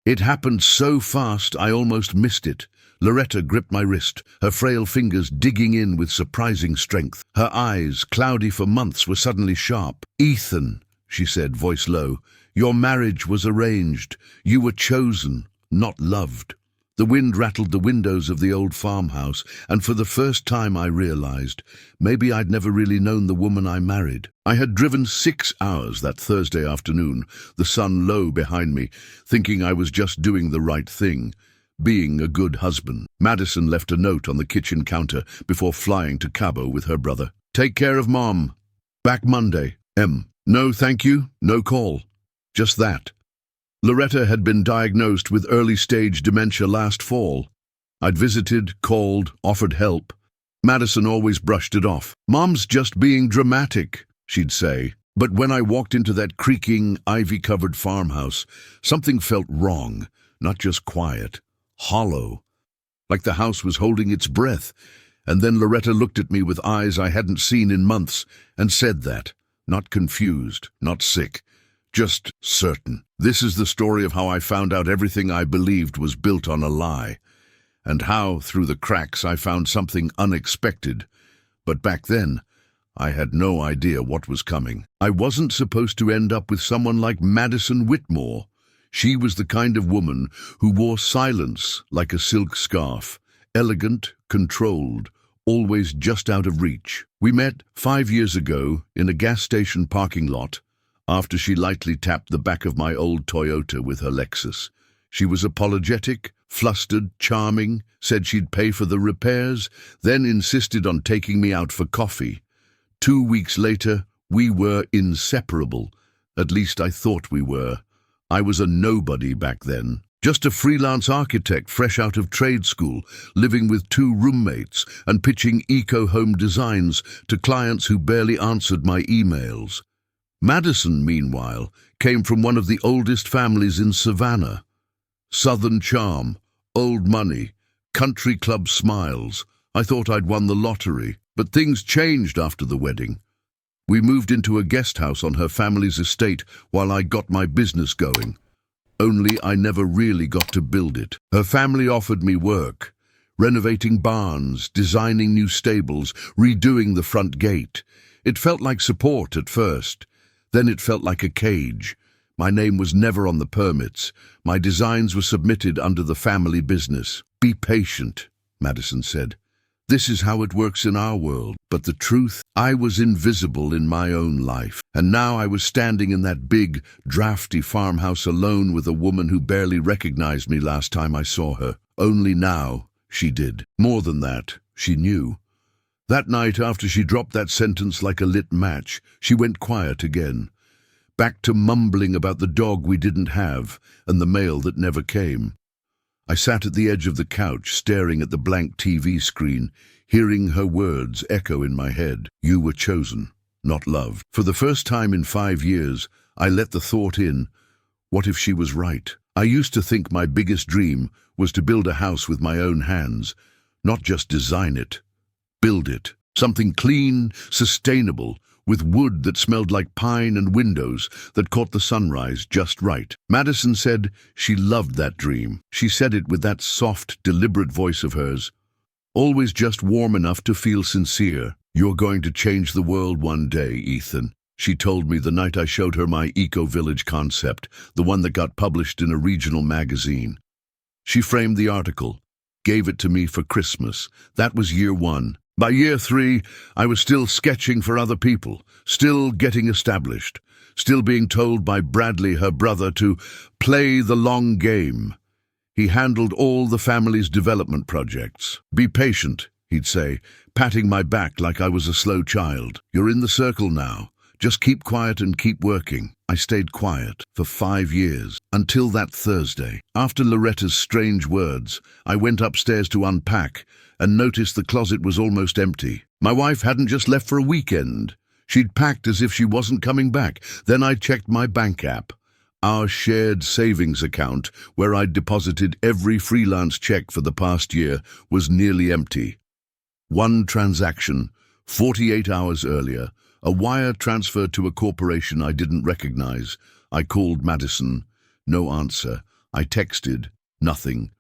It happened so fast I almost missed it. Loretta gripped my wrist, her frail fingers digging in with surprising strength. Her eyes, cloudy for months, were suddenly sharp. "Ethan," she said, voice low, "your marriage was arranged. You were chosen, not loved." The wind rattled the windows of the old farmhouse, and for the first time I realized maybe I'd never really known the woman I married. I had driven 6 hours that Thursday afternoon, the sun low behind me, thinking I was just doing the right thing, being a good husband. Madison left a note on the kitchen counter before flying to Cabo with her brother. "Take care of Mom. Back Monday. M." No thank you, no call. Just that. Loretta had been diagnosed with early-stage dementia last fall. I'd visited, called, offered help. Madison always brushed it off. "Mom's just being dramatic," she'd say. But when I walked into that creaking, ivy-covered farmhouse, something felt wrong, not just quiet, hollow, like the house was holding its breath. And then Loretta looked at me with eyes I hadn't seen in months and said that, not confused, not sick, just certain. This is the story of how I found out everything I believed was built on a lie, and how, through the cracks, I found something unexpected. But back then, I had no idea what was coming. I wasn't supposed to end up with someone like Madison Whitmore. She was the kind of woman who wore silence like a silk scarf, elegant, controlled, always just out of reach. We met 5 years ago in a gas station parking lot, after she lightly tapped the back of my old Toyota with her Lexus. She was apologetic, flustered, charming, said she'd pay for the repairs, then insisted on taking me out for coffee. 2 weeks later, we were inseparable. At least I thought we were. I was a nobody back then. Just a freelance architect fresh out of trade school, living with 2 roommates and pitching eco-home designs to clients who barely answered my emails. Madison, meanwhile, came from one of the oldest families in Savannah. Southern charm, old money, country club smiles. I thought I'd won the lottery, but things changed after the wedding. We moved into a guest house on her family's estate while I got my business going. Only I never really got to build it. Her family offered me work, renovating barns, designing new stables, redoing the front gate. It felt like support at first. Then it felt like a cage. My name was never on the permits. My designs were submitted under the family business. "Be patient," Madison said. "This is how it works in our world." But the truth, I was invisible in my own life. And now I was standing in that big, drafty farmhouse alone with a woman who barely recognized me last time I saw her. Only now she did. More than that, she knew. That night, after she dropped that sentence like a lit match, she went quiet again, back to mumbling about the dog we didn't have and the mail that never came. I sat at the edge of the couch, staring at the blank TV screen, hearing her words echo in my head. "You were chosen, not loved." For the first time in 5 years, I let the thought in, what if she was right? I used to think my biggest dream was to build a house with my own hands, not just design it. Build it. Something clean, sustainable, with wood that smelled like pine and windows that caught the sunrise just right. Madison said she loved that dream. She said it with that soft, deliberate voice of hers, always just warm enough to feel sincere. "You're going to change the world one day, Ethan," she told me the night I showed her my eco-village concept, the one that got published in a regional magazine. She framed the article, gave it to me for Christmas. That was year 1. By year 3, I was still sketching for other people, still getting established, still being told by Bradley, her brother, to play the long game. He handled all the family's development projects. "Be patient," he'd say, patting my back like I was a slow child. "You're in the circle now. Just keep quiet and keep working." I stayed quiet for 5 years, until that Thursday. After Loretta's strange words, I went upstairs to unpack and noticed the closet was almost empty. My wife hadn't just left for a weekend. She'd packed as if she wasn't coming back. Then I checked my bank app, our shared savings account, where I'd deposited every freelance check for the past year, was nearly empty. One transaction, 48 hours earlier, a wire transferred to a corporation I didn't recognize. I called Madison. No answer. I texted. Nothing.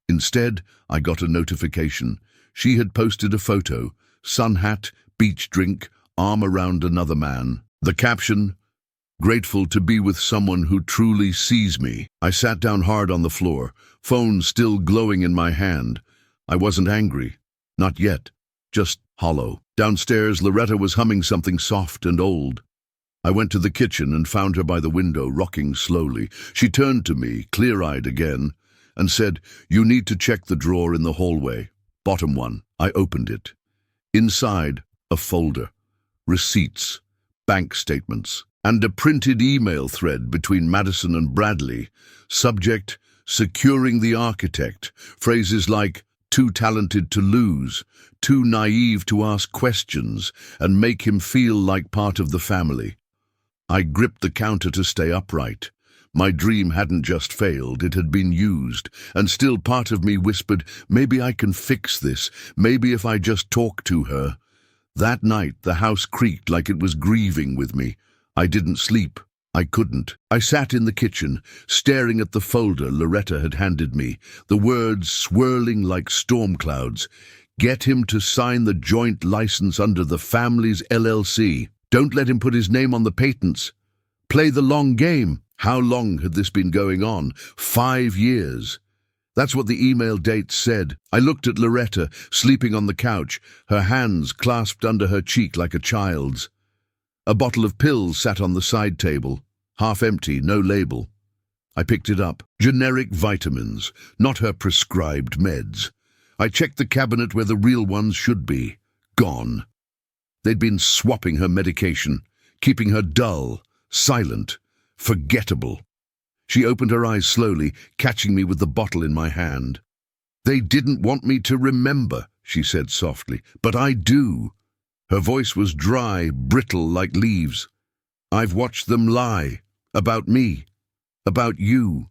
Instead, I got a notification. She had posted a photo. Sun hat, beach drink, arm around another man. The caption, "Grateful to be with someone who truly sees me." I sat down hard on the floor, phone still glowing in my hand. I wasn't angry. Not yet. Just hollow. Downstairs, Loretta was humming something soft and old. I went to the kitchen and found her by the window, rocking slowly. She turned to me, clear-eyed again, and said, "You need to check the drawer in the hallway. Bottom one." I opened it. Inside, a folder. Receipts, bank statements, and a printed email thread between Madison and Bradley. Subject, "Securing the architect." Phrases like, "Too talented to lose," "Too naive to ask questions," and "Make him feel like part of the family." I gripped the counter to stay upright. My dream hadn't just failed, it had been used, and still part of me whispered, maybe I can fix this, maybe if I just talk to her. That night, the house creaked like it was grieving with me. I didn't sleep. I couldn't. I sat in the kitchen, staring at the folder Loretta had handed me, the words swirling like storm clouds. "Get him to sign the joint license under the family's LLC. Don't let him put his name on the patents. Play the long game." How long had this been going on? 5 years. That's what the email date said. I looked at Loretta, sleeping on the couch, her hands clasped under her cheek like a child's. A bottle of pills sat on the side table, half empty, no label. I picked it up. Generic vitamins, not her prescribed meds. I checked the cabinet where the real ones should be. Gone. They'd been swapping her medication, keeping her dull, silent, forgettable. She opened her eyes slowly, catching me with the bottle in my hand. "They didn't want me to remember," she said softly, "but I do." Her voice was dry, brittle like leaves. "I've watched them lie. About me. About you.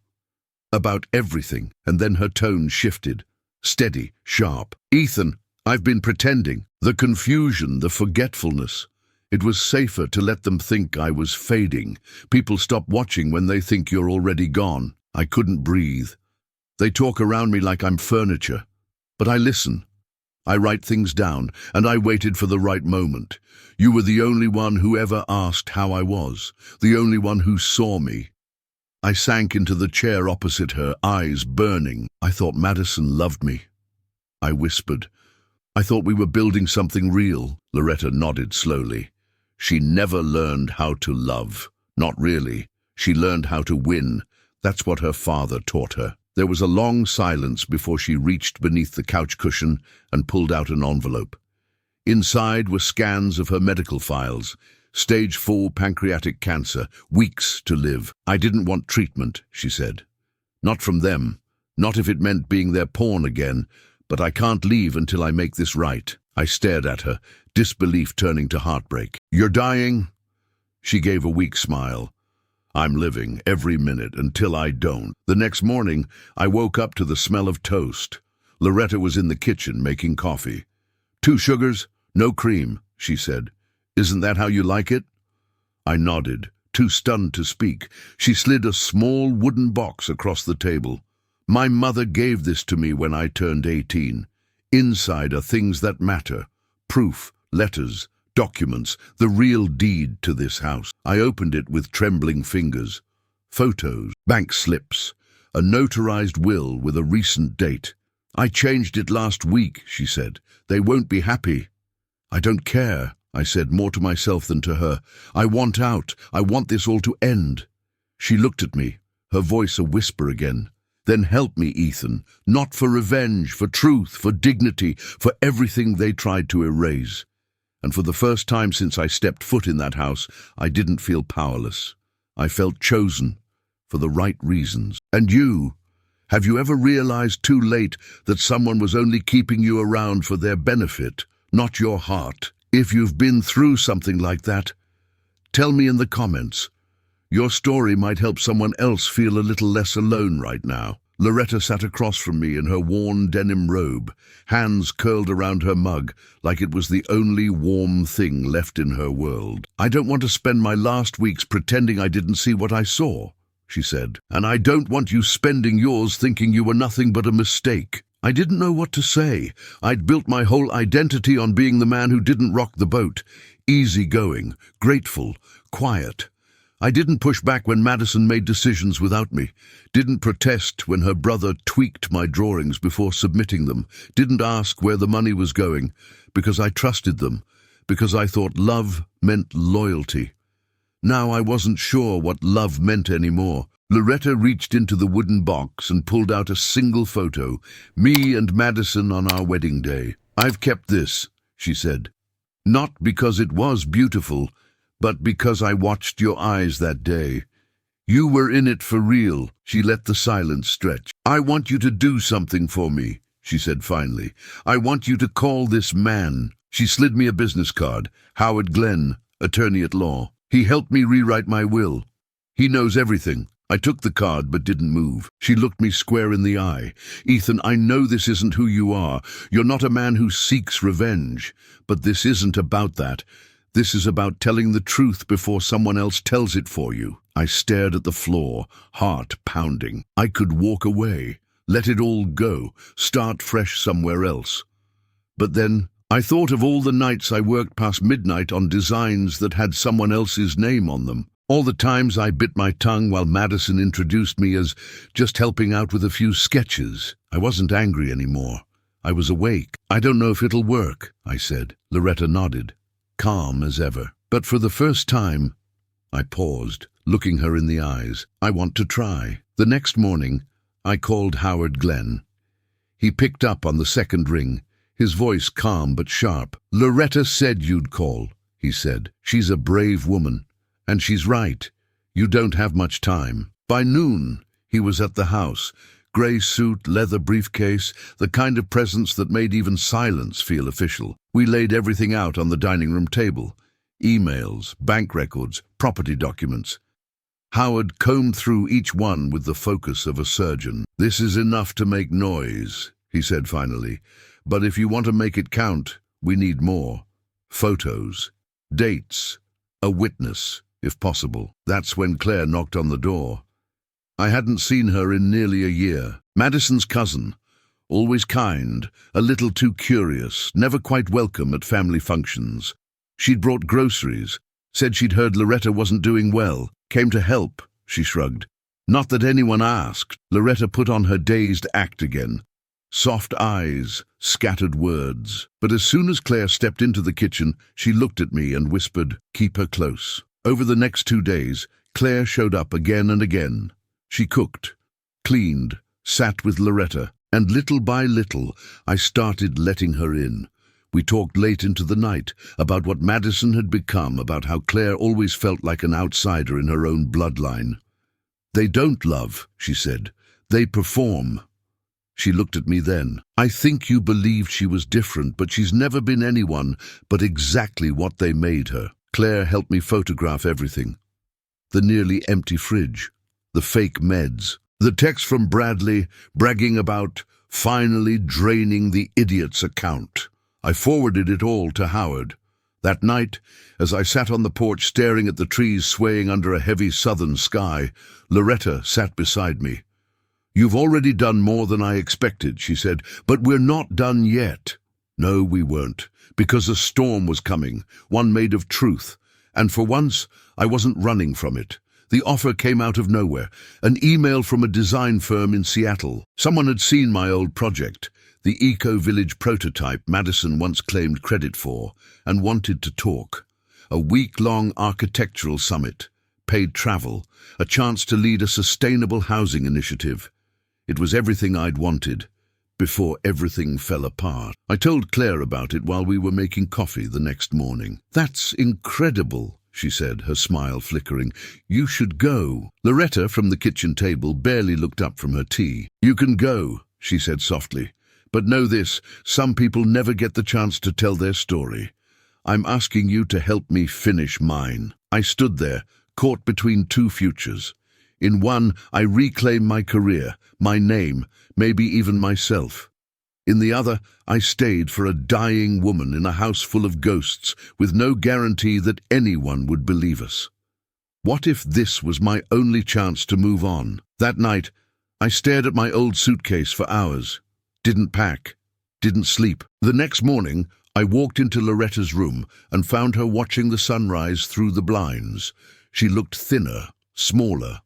About everything." And then her tone shifted. Steady, sharp. "Ethan, I've been pretending. The confusion, the forgetfulness. It was safer to let them think I was fading. People stop watching when they think you're already gone." I couldn't breathe. "They talk around me like I'm furniture. But I listen. I write things down, and I waited for the right moment. You were the only one who ever asked how I was, the only one who saw me." I sank into the chair opposite her, eyes burning. "I thought Madison loved me," I whispered. "I thought we were building something real." Loretta nodded slowly. "She never learned how to love. Not really. She learned how to win. That's what her father taught her." There was a long silence before she reached beneath the couch cushion and pulled out an envelope. Inside were scans of her medical files. Stage 4 pancreatic cancer, weeks to live. "I didn't want treatment," she said. "Not from them. Not if it meant being their pawn again. But I can't leave until I make this right." I stared at her, disbelief turning to heartbreak. "You're dying?" She gave a weak smile. "I'm living every minute until I don't." The next morning, I woke up to the smell of toast. Loretta was in the kitchen making coffee. "2 sugars, no cream," she said. "Isn't that how you like it?" I nodded, too stunned to speak. She slid a small wooden box across the table. "My mother gave this to me when I turned 18. Inside are things that matter. Proof, letters, documents, the real deed to this house." I opened it with trembling fingers. Photos, bank slips, a notarized will with a recent date. "I changed it last week," she said. "They won't be happy." "I don't care," I said, more to myself than to her. "I want out. I want this all to end." She looked at me, her voice a whisper again. "Then help me, Ethan. Not for revenge, for truth, for dignity, for everything they tried to erase." And for the first time since I stepped foot in that house, I didn't feel powerless. I felt chosen, for the right reasons. And you? Have you ever realized too late that someone was only keeping you around for their benefit, not your heart? If you've been through something like that, tell me in the comments. Your story might help someone else feel a little less alone right now. Loretta sat across from me in her worn denim robe, hands curled around her mug, like it was the only warm thing left in her world. "I don't want to spend my last weeks pretending I didn't see what I saw," she said, "and I don't want you spending yours thinking you were nothing but a mistake." I didn't know what to say. I'd built my whole identity on being the man who didn't rock the boat. Easygoing, grateful, quiet. I didn't push back when Madison made decisions without me, didn't protest when her brother tweaked my drawings before submitting them, didn't ask where the money was going, because I trusted them, because I thought love meant loyalty. Now I wasn't sure what love meant anymore. Loretta reached into the wooden box and pulled out a single photo, me and Madison on our wedding day. "I've kept this," she said. "Not because it was beautiful, but because I watched your eyes that day. You were in it for real." She let the silence stretch. "I want you to do something for me," she said finally. "I want you to call this man." She slid me a business card. "Howard Glenn, attorney at law. He helped me rewrite my will. He knows everything." I took the card but didn't move. She looked me square in the eye. "Ethan, I know this isn't who you are. You're not a man who seeks revenge. But this isn't about that. This is about telling the truth before someone else tells it for you." I stared at the floor, heart pounding. I could walk away, let it all go, start fresh somewhere else. But then I thought of all the nights I worked past midnight on designs that had someone else's name on them. All the times I bit my tongue while Madison introduced me as just helping out with a few sketches. I wasn't angry anymore. I was awake. "I don't know if it'll work," I said. Loretta nodded, calm as ever. "But for the first time," I paused, looking her in the eyes, "I want to try." The next morning, I called Howard Glenn. He picked up on the second ring, his voice calm but sharp. "Loretta said you'd call," he said. "She's a brave woman. And she's right. You don't have much time." By noon, he was at the house. Grey suit, leather briefcase, the kind of presence that made even silence feel official. We laid everything out on the dining room table. Emails, bank records, property documents. Howard combed through each one with the focus of a surgeon. "This is enough to make noise," he said finally. "But if you want to make it count, we need more. Photos, dates, a witness, if possible." That's when Claire knocked on the door. I hadn't seen her in nearly a year. Madison's cousin, always kind, a little too curious, never quite welcome at family functions. She'd brought groceries, said she'd heard Loretta wasn't doing well, came to help, she shrugged. Not that anyone asked. Loretta put on her dazed act again. Soft eyes, scattered words. But as soon as Claire stepped into the kitchen, she looked at me and whispered, "Keep her close." Over the next 2 days, Claire showed up again and again. She cooked, cleaned, sat with Loretta, and little by little, I started letting her in. We talked late into the night about what Madison had become, about how Claire always felt like an outsider in her own bloodline. "They don't love," she said. "They perform." She looked at me then. "I think you believed she was different, but she's never been anyone but exactly what they made her." Claire helped me photograph everything. The nearly empty fridge, the fake meds, the text from Bradley bragging about finally draining the idiot's account. I forwarded it all to Howard. That night, as I sat on the porch staring at the trees swaying under a heavy southern sky, Loretta sat beside me. "You've already done more than I expected," she said, "but we're not done yet." No, we weren't, because a storm was coming, one made of truth, and for once I wasn't running from it. The offer came out of nowhere, an email from a design firm in Seattle. Someone had seen my old project, the eco-village prototype Madison once claimed credit for, and wanted to talk. A week-long architectural summit, paid travel, a chance to lead a sustainable housing initiative. It was everything I'd wanted, before everything fell apart. I told Claire about it while we were making coffee the next morning. "That's incredible," she said, her smile flickering. "You should go." Loretta, from the kitchen table, barely looked up from her tea. "You can go," she said softly. "But know this, some people never get the chance to tell their story. I'm asking you to help me finish mine." I stood there, caught between two futures. In one, I reclaim my career, my name, maybe even myself. In the other, I stayed for a dying woman in a house full of ghosts, with no guarantee that anyone would believe us. What if this was my only chance to move on? That night, I stared at my old suitcase for hours. Didn't pack. Didn't sleep. The next morning, I walked into Loretta's room and found her watching the sunrise through the blinds. She looked thinner, smaller.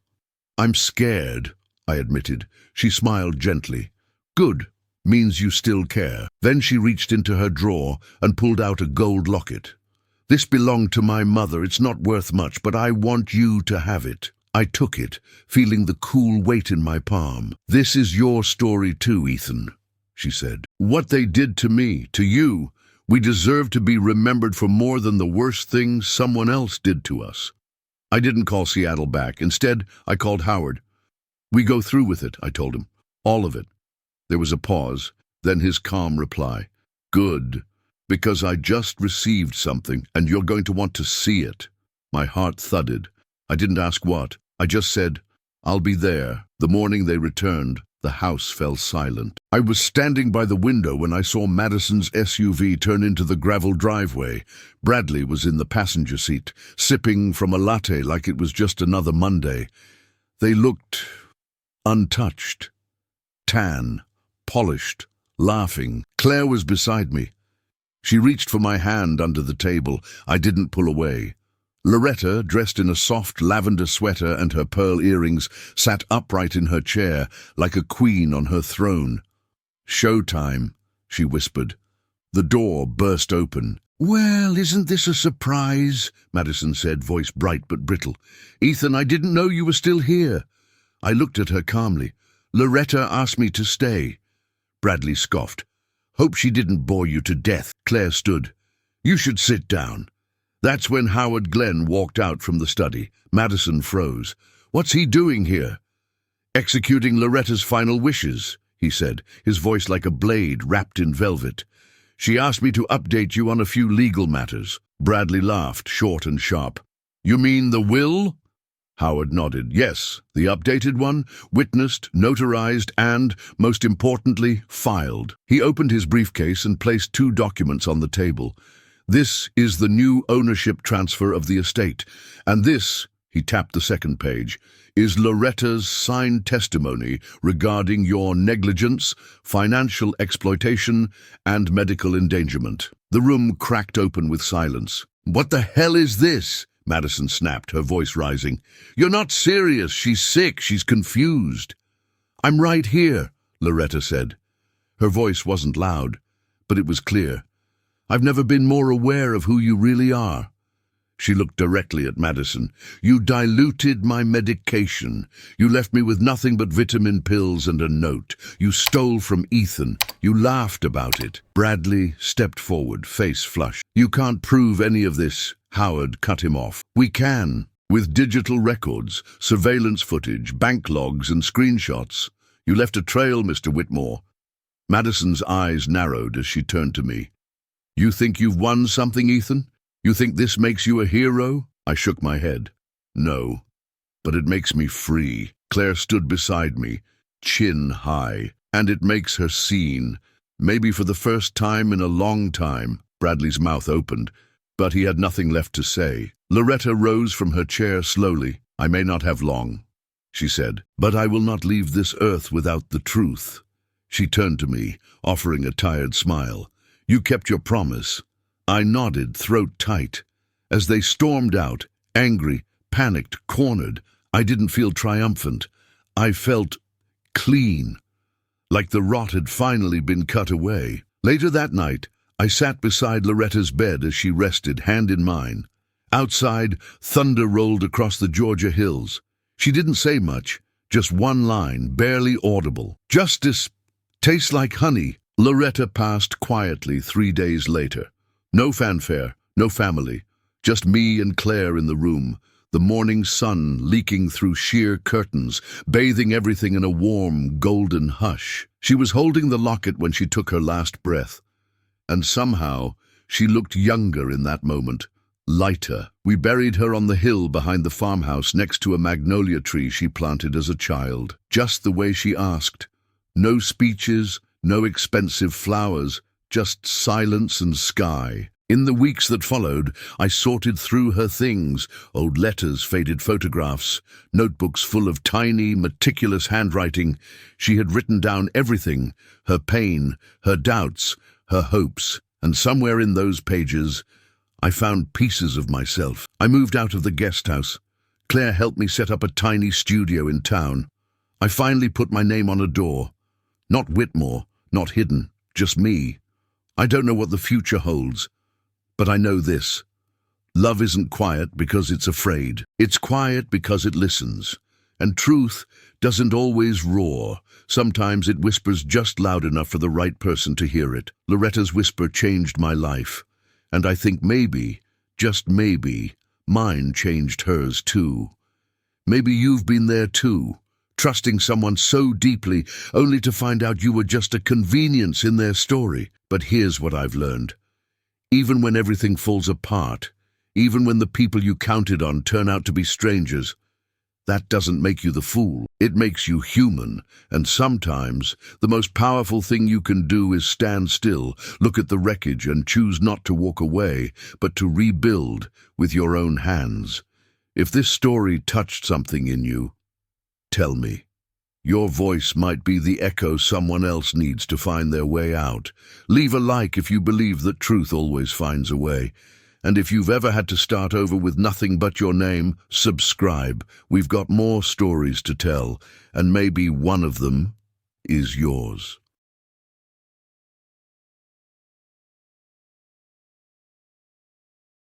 "I'm scared," I admitted. She smiled gently. "Good. Means you still care." Then she reached into her drawer and pulled out a gold locket. "This belonged to my mother. It's not worth much, but I want you to have it." I took it, feeling the cool weight in my palm. "This is your story too, Ethan," she said. "What they did to me, to you, we deserve to be remembered for more than the worst things someone else did to us." I didn't call Seattle back. Instead, I called Howard. "We go through with it," I told him. "All of it." There was a pause, then his calm reply. "Good, because I just received something, and you're going to want to see it." My heart thudded. I didn't ask what. I just said, "I'll be there." The morning they returned, the house fell silent. I was standing by the window when I saw Madison's SUV turn into the gravel driveway. Bradley was in the passenger seat, sipping from a latte like it was just another Monday. They looked untouched, tan, polished, laughing. Claire was beside me. She reached for my hand under the table. I didn't pull away. Loretta, dressed in a soft lavender sweater and her pearl earrings, sat upright in her chair, like a queen on her throne. "Showtime," she whispered. The door burst open. "Well, isn't this a surprise?" Madison said, voice bright but brittle. "Ethan, I didn't know you were still here." I looked at her calmly. "Loretta asked me to stay." Bradley scoffed. "Hope she didn't bore you to death." Claire stood. "You should sit down." That's when Howard Glenn walked out from the study. Madison froze. "What's he doing here?" "Executing Loretta's final wishes," he said, his voice like a blade wrapped in velvet. "She asked me to update you on a few legal matters." Bradley laughed, short and sharp. "You mean the will?" Howard nodded. "Yes, the updated one, witnessed, notarized, and, most importantly, filed." He opened his briefcase and placed 2 documents on the table. "This is the new ownership transfer of the estate, and this," he tapped the second page, "is Loretta's signed testimony regarding your negligence, financial exploitation, and medical endangerment." The room cracked open with silence. "What the hell is this?" Madison snapped, her voice rising. "You're not serious. She's sick. She's confused." "I'm right here," Loretta said. Her voice wasn't loud, but it was clear. "I've never been more aware of who you really are." She looked directly at Madison. "You diluted my medication. You left me with nothing but vitamin pills and a note. You stole from Ethan. You laughed about it." Bradley stepped forward, face flushed. "You can't prove any of this." Howard cut him off. "We can, with digital records, surveillance footage, bank logs, and screenshots. You left a trail, Mr. Whitmore." Madison's eyes narrowed as she turned to me. "You think you've won something, Ethan? You think this makes you a hero?" I shook my head. "No, but it makes me free." Claire stood beside me, chin high, and it makes her seen. Maybe for the first time in a long time. Bradley's mouth opened, but he had nothing left to say. Loretta rose from her chair slowly. "I may not have long," she said, "but I will not leave this earth without the truth." She turned to me, offering a tired smile. "You kept your promise." I nodded, throat tight. As they stormed out, angry, panicked, cornered, I didn't feel triumphant. I felt clean, like the rot had finally been cut away. Later that night, I sat beside Loretta's bed as she rested, hand in mine. Outside, thunder rolled across the Georgia hills. She didn't say much, just one line, barely audible. "Justice tastes like honey." Loretta passed quietly 3 days later. No fanfare, no family, just me and Claire in the room, the morning sun leaking through sheer curtains, bathing everything in a warm, golden hush. She was holding the locket when she took her last breath, and somehow she looked younger in that moment, lighter. We buried her on the hill behind the farmhouse next to a magnolia tree she planted as a child, just the way she asked. No speeches, no expensive flowers, just silence and sky. In the weeks that followed, I sorted through her things, old letters, faded photographs, notebooks full of tiny, meticulous handwriting. She had written down everything, her pain, her doubts, her hopes, and somewhere in those pages, I found pieces of myself. I moved out of the guest house. Claire helped me set up a tiny studio in town. I finally put my name on a door. Not Whitmore, not hidden, just me. I don't know what the future holds. But I know this. Love isn't quiet because it's afraid. It's quiet because it listens. And truth doesn't always roar. Sometimes it whispers just loud enough for the right person to hear it. Loretta's whisper changed my life. And I think maybe, just maybe, mine changed hers too. Maybe you've been there too, trusting someone so deeply only to find out you were just a convenience in their story. But here's what I've learned. Even when everything falls apart, even when the people you counted on turn out to be strangers, that doesn't make you the fool. It makes you human. And sometimes, the most powerful thing you can do is stand still, look at the wreckage and choose not to walk away, but to rebuild with your own hands. If this story touched something in you, tell me. Your voice might be the echo someone else needs to find their way out. Leave a like if you believe that truth always finds a way. And if you've ever had to start over with nothing but your name, subscribe. We've got more stories to tell, and maybe one of them is yours.